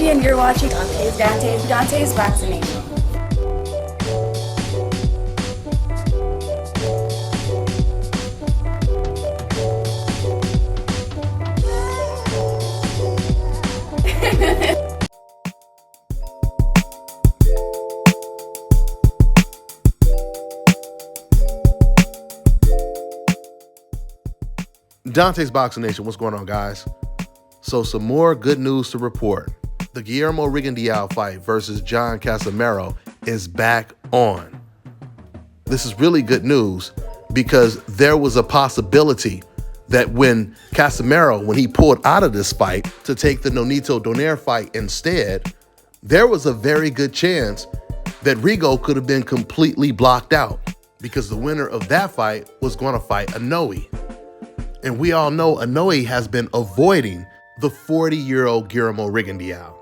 Angie, and you're watching Dante's Vaccination. Dante's Boxing Nation, what's going on, guys? So some more good news to report. The Guillermo Rigondeaux fight versus John Casimero is back on. This is really good news because there was a possibility that when Casimero, when he pulled out of this fight to take the Donaire fight instead, there was a very good chance that Rigo could have been completely blocked out because the winner of that fight was going to fight Inoue. And we all know Inoue has been avoiding the 40-year-old Guillermo Rigondeaux.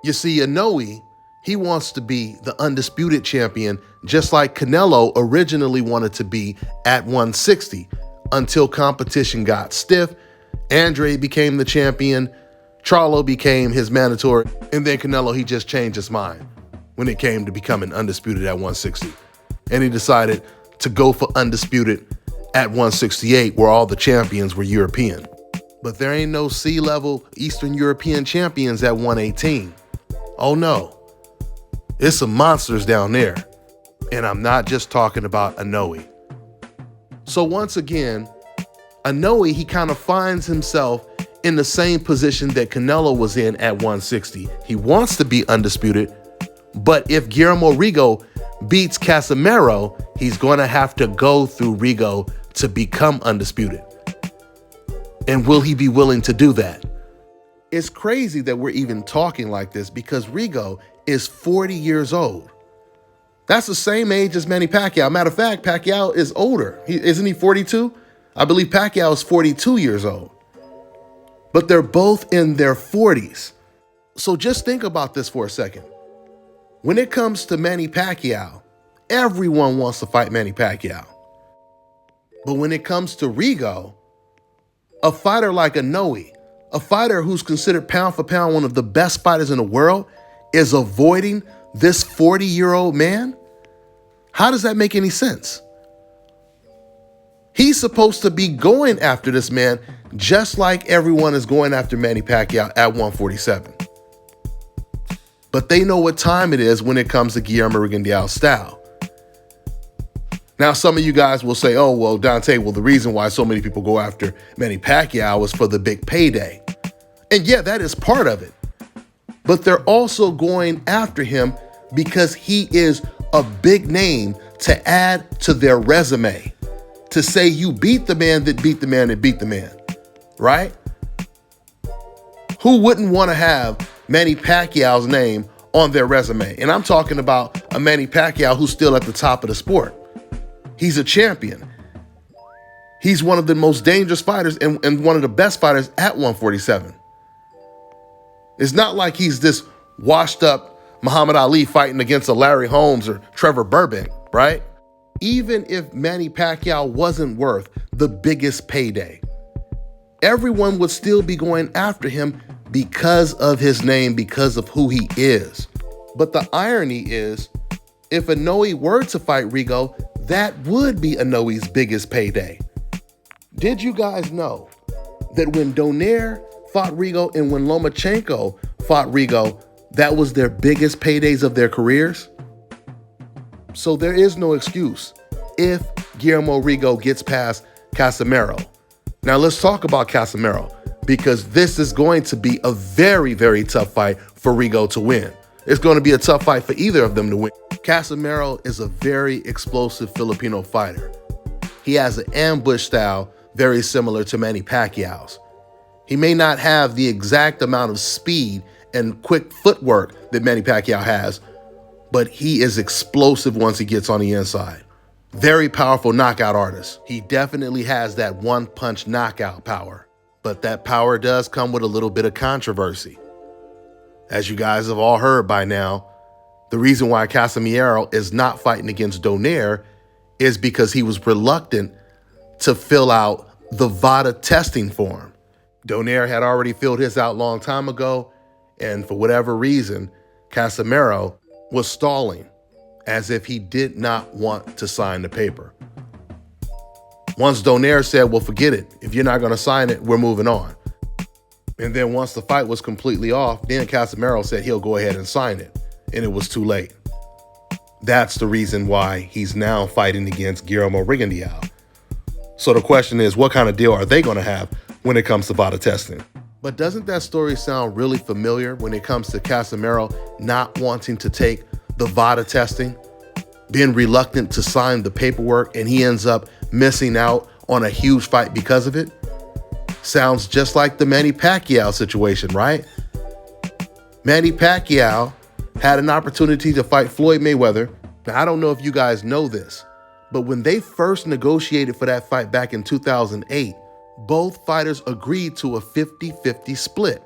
You see, Inoue, he wants to be the undisputed champion, just like Canelo originally wanted to be at 160, until competition got stiff. Andre became the champion, Charlo became his mandatory, and then Canelo, he just changed his mind when it came to becoming undisputed at 160. And he decided to go for undisputed at 168, where all the champions were European. But there ain't no C-level Eastern European champions at 118. Oh no, it's some monsters down there. And I'm not just talking about Inoue. So once again, Inoue, he kind of finds himself in the same position that Canelo was in at 160. He wants to be undisputed, but if Guillermo Rigo beats Casimero, he's going to have to go through Rigo to become undisputed. And will he be willing to do that? It's crazy that we're even talking like this because Rigo is 40 years old. That's the same age as Manny Pacquiao. Matter of fact, Pacquiao is older. Isn't he 42? I believe Pacquiao is 42 years old. But they're both in their 40s. So just think about this for a second. When it comes to Manny Pacquiao, everyone wants to fight Manny Pacquiao. But when it comes to Rigo, a fighter like Inoue, a fighter who's considered pound for pound one of the best fighters in the world, is avoiding this 40-year-old man? How does that make any sense? He's supposed to be going after this man just like everyone is going after Manny Pacquiao at 147. But they know what time it is when it comes to Guillermo Rigondeaux's style. Now, some of you guys will say, oh, well, Dante, the reason why so many people go after Manny Pacquiao is for the big payday. And yeah, that is part of it. But they're also going after him because he is a big name to add to their resume. To say you beat the man that beat the man that beat the man, right? Who wouldn't want to have Manny Pacquiao's name on their resume? And I'm talking about a Manny Pacquiao who's still at the top of the sport. He's a champion. He's one of the most dangerous fighters and one of the best fighters at 147. It's not like he's this washed up Muhammad Ali fighting against a Larry Holmes or Trevor Burbank, right? Even if Manny Pacquiao wasn't worth the biggest payday, everyone would still be going after him because of his name, because of who he is. But the irony is, if Inoue were to fight Rigo, that would be Inoue's biggest payday. Did you guys know that when Donaire fought Rigo and when Lomachenko fought Rigo, that was their biggest paydays of their careers? So there is no excuse if Guillermo Rigo gets past Casimero. Now let's talk about Casimero because this is going to be a very, very tough fight for Rigo to win. It's going to be a tough fight for either of them to win. Casimero is a very explosive Filipino fighter. He has an ambush style very similar to Manny Pacquiao's. He may not have the exact amount of speed and quick footwork that Manny Pacquiao has, but he is explosive once he gets on the inside. Very powerful knockout artist. He definitely has that one-punch knockout power, but that power does come with a little bit of controversy. As you guys have all heard by now, the reason why Casimero is not fighting against Donaire is because he was reluctant to fill out the VADA testing form. Donaire had already filled his out a long time ago, And for whatever reason, Casimero was stalling as if he did not want to sign the paper. Once Donaire said, well, forget it. If you're not going to sign it, we're moving on. And then once the fight was completely off, then Casimero said he'll go ahead and sign it. And it was too late. That's the reason why he's now fighting against Guillermo Rigondeaux. So the question is, what kind of deal are they going to have when it comes to VADA testing? But doesn't that story sound really familiar when it comes to Casimero not wanting to take the VADA testing, being reluctant to sign the paperwork, and he ends up missing out on a huge fight because of it? Sounds just like the Manny Pacquiao situation, right? Manny Pacquiao had an opportunity to fight Floyd Mayweather. Now, I don't know if you guys know this, but when they first negotiated for that fight back in 2008, both fighters agreed to a 50-50 split.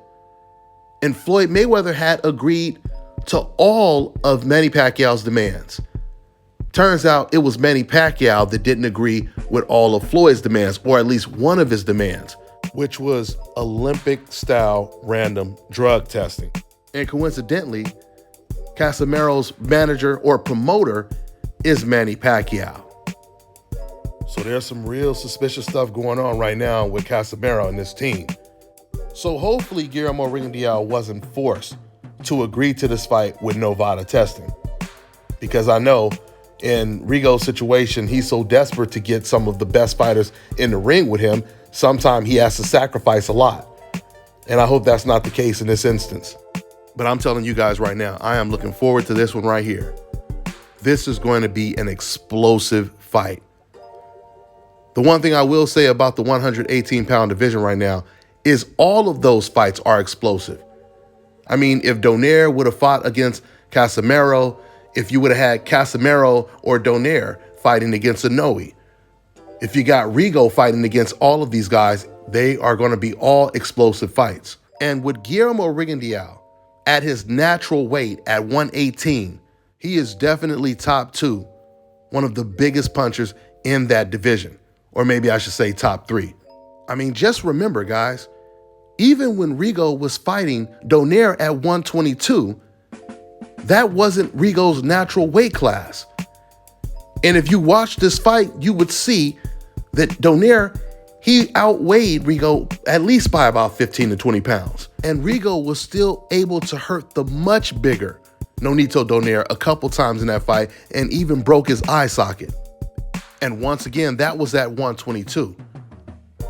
And Floyd Mayweather had agreed to all of Manny Pacquiao's demands. Turns out it was Manny Pacquiao that didn't agree with all of Floyd's demands, or at least one of his demands, which was Olympic-style random drug testing. And coincidentally, Casimero's manager or promoter is Manny Pacquiao. So there's some real suspicious stuff going on right now with Casimero and this team. So hopefully Guillermo Rigondeaux wasn't forced to agree to this fight with no VADA testing. Because I know in Rigo's situation, he's so desperate to get some of the best fighters in the ring with him, sometimes he has to sacrifice a lot. And I hope that's not the case in this instance. But I'm telling you guys right now, I am looking forward to this one right here. This is going to be an explosive fight. The one thing I will say about the 118-pound division right now is all of those fights are explosive. I mean, if Donaire would have fought against Casimero, if you would have had Casimero or Donaire fighting against Inoue, if you got Rigo fighting against all of these guys, they are going to be all explosive fights. And with Guillermo Rigondeaux at his natural weight at 118, he is definitely top two, one of the biggest punchers in that division. Or maybe I should say top three. I mean, just remember, guys, even when Rigo was fighting Donaire at 122, that wasn't Rigo's natural weight class. And if you watch this fight, you would see that Donaire, he outweighed Rigo at least by about 15 to 20 pounds. And Rigo was still able to hurt the much bigger Nonito Donaire a couple times in that fight and even broke his eye socket. And once again, that was at 122.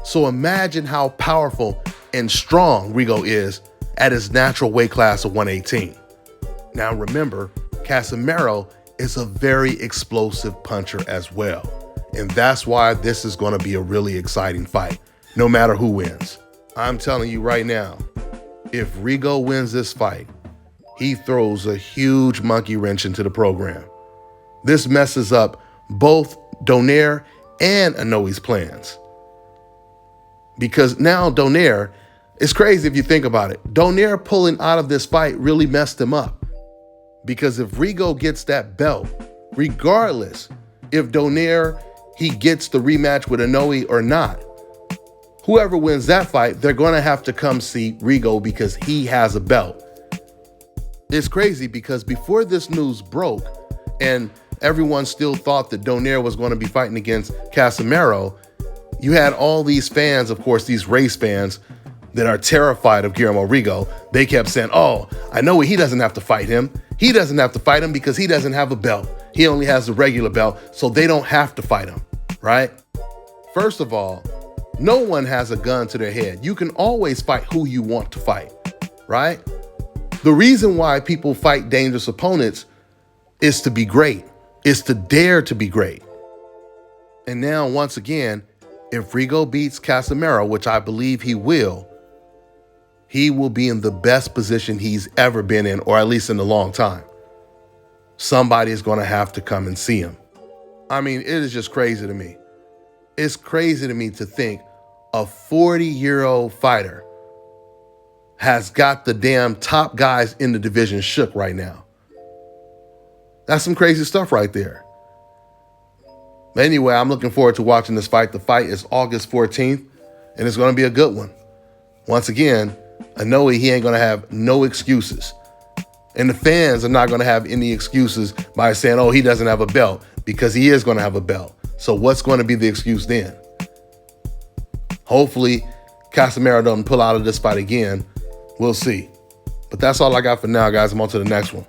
So imagine how powerful and strong Rigo is at his natural weight class of 118. Now remember, Casimero is a very explosive puncher as well. And that's why this is going to be a really exciting fight, no matter who wins. I'm telling you right now, if Rigo wins this fight, he throws a huge monkey wrench into the program. This messes up both Donaire and Inoue's plans. Because now Donaire, it's crazy if you think about it. Donaire pulling out of this fight really messed him up. Because if Rigo gets that belt, regardless if Donaire, he gets the rematch with Inoue or not, whoever wins that fight, they're going to have to come see Rigo because he has a belt. It's crazy because before this news broke and everyone still thought that Donaire was going to be fighting against Casimero, you had all these fans, of course, these race fans that are terrified of Guillermo Rigo. They kept saying, oh, I know he doesn't have to fight him. He doesn't have to fight him because he doesn't have a belt. He only has the regular belt, so they don't have to fight him, right? First of all, no one has a gun to their head. You can always fight who you want to fight, right? The reason why people fight dangerous opponents is to be great, is to dare to be great. And now, once again, if Rigo beats Casimero, which I believe he will be in the best position he's ever been in, or at least in a long time. Somebody is going to have to come and see him. I mean, it is just crazy to me. It's crazy to me to think a 40-year-old fighter has got the damn top guys in the division shook right now. That's some crazy stuff right there. But anyway, I'm looking forward to watching this fight. The fight is August 14th, and it's going to be a good one. Once again, Inoue, he ain't going to have no excuses. And the fans are not going to have any excuses by saying, oh, he doesn't have a belt, because he is going to have a belt. So what's going to be the excuse then? Hopefully, Casimero doesn't pull out of this fight again. We'll see. But that's all I got for now, guys. I'm on to the next one.